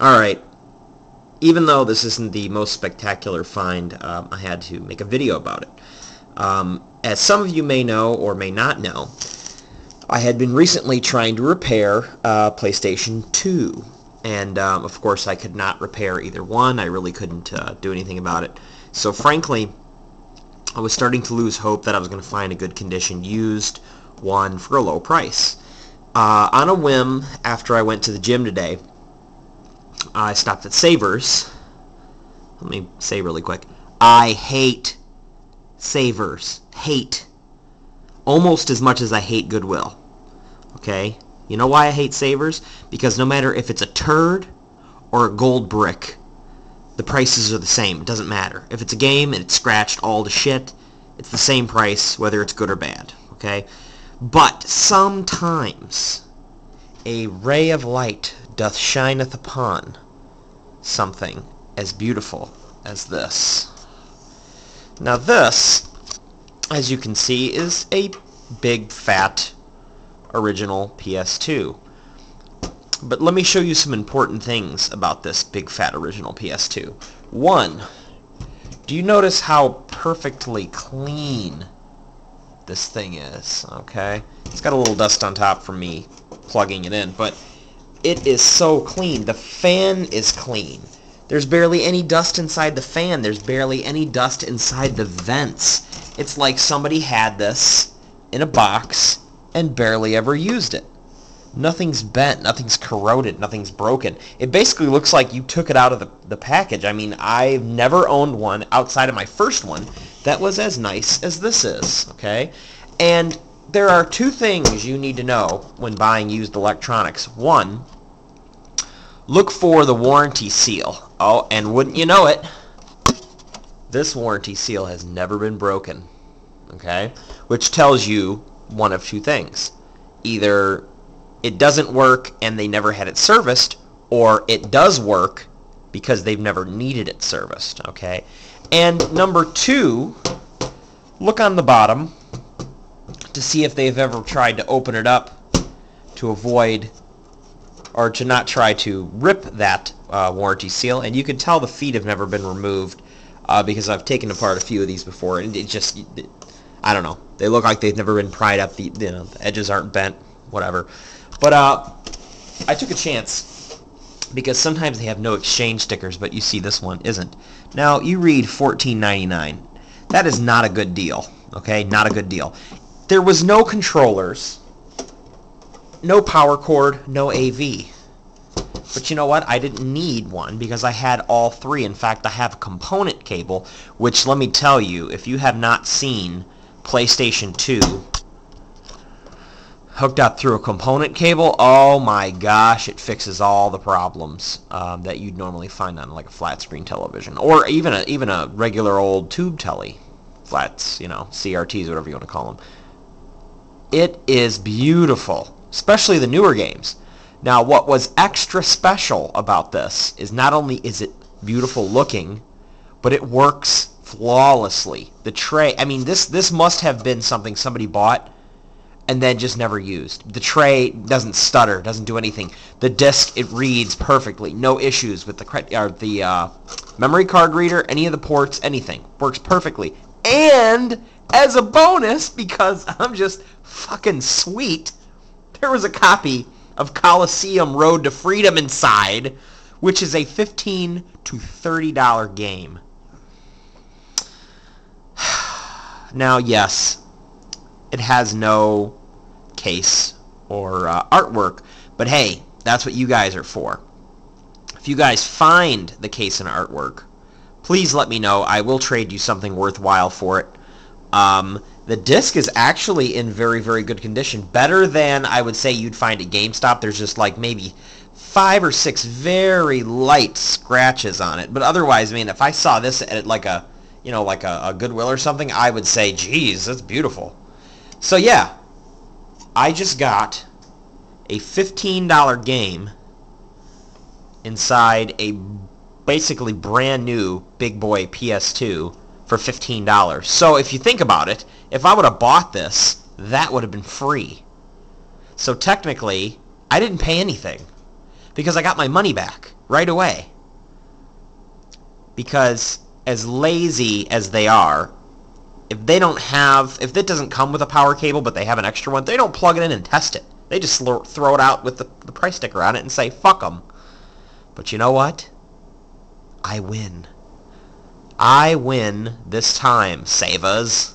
Alright, even though this isn't the most spectacular find, I had to make a video about it. As some of you may know or may not know, I had been recently trying to repair PlayStation 2. And, of course, I could not repair either one. I really couldn't do anything about it. So, frankly, I was starting to lose hope that I was going to find a good condition used one for a low price. On a whim, after I went to the gym today, I stopped at Savers. Let me say really quick. I hate Savers. Hate. Almost as much as I hate Goodwill. Okay? You know why I hate Savers? Because no matter if it's a turd or a gold brick, the prices are the same. It doesn't matter. If it's a game and it's scratched all to shit, it's the same price whether it's good or bad. Okay? But sometimes a ray of light doth shineth upon something as beautiful as this. Now this, as you can see, is a big fat original PS2. But let me show you some important things about this big fat original PS2. One, do you notice how perfectly clean this thing is? Okay, it's got a little dust on top from me plugging it in, but it is so clean. The fan is clean. There's barely any dust inside the fan. There's barely any dust inside the vents. It's like somebody had this in a box and barely ever used it. Nothing's bent, nothing's corroded, nothing's broken. It basically looks like you took it out of the package. I mean, I've never owned one outside of my first one that was as nice as this is, okay? And there are two things you need to know when buying used electronics. One, look for the warranty seal. Oh, and wouldn't you know it, this warranty seal has never been broken, okay? Which tells you one of two things. Either it doesn't work and they never had it serviced, or it does work because they've never needed it serviced, okay? And number two, look on the bottom to see if they've ever tried to open it up to avoid or to not try to rip that warranty seal. And you can tell the feet have never been removed because I've taken apart a few of these before, and I don't know. They look like they've never been pried up. The edges aren't bent, whatever. But I took a chance because sometimes they have no exchange stickers, but you see this one isn't. Now, you read $14.99. That is not a good deal, okay? Not a good deal. There was no controllers, no power cord, no AV. But you know what? I didn't need one because I had all three. In fact, I have a component cable, which, let me tell you, if you have not seen PlayStation 2 hooked up through a component cable, oh my gosh, it fixes all the problems that you'd normally find on like a flat screen television, or even a regular old tube telly, flats, CRTs, whatever you want to call them. It is beautiful, especially the newer games. Now, what was extra special about this is not only is it beautiful looking, but it works flawlessly. The tray, I mean, this must have been something somebody bought and then just never used. The tray doesn't stutter, doesn't do anything. The disc, it reads perfectly. No issues with the memory card reader, any of the ports, anything. Works perfectly. And as a bonus, because I'm just fucking sweet, there was a copy of Coliseum Road to Freedom inside, which is a $15 to $30 game. Now, yes, it has no case or artwork, but hey, that's what you guys are for. If you guys find the case and artwork, please let me know. I will trade you something worthwhile for it. The disc is actually in very, very good condition. Better than I would say you'd find at GameStop. There's just like maybe 5 or 6 very light scratches on it. But otherwise, I mean, if I saw this at like a Goodwill or something, I would say, geez, that's beautiful. So yeah, I just got a $15 game inside a basically brand new big boy PS2 for $15. So if you think about it, if I would have bought this, that would have been free. So technically, I didn't pay anything. because I got my money back right away. Because as lazy as they are, if it doesn't come with a power cable but they have an extra one, they don't plug it in and test it. They just throw it out with the price sticker on it and say, fuck them. But you know what? I win. I win this time, savers.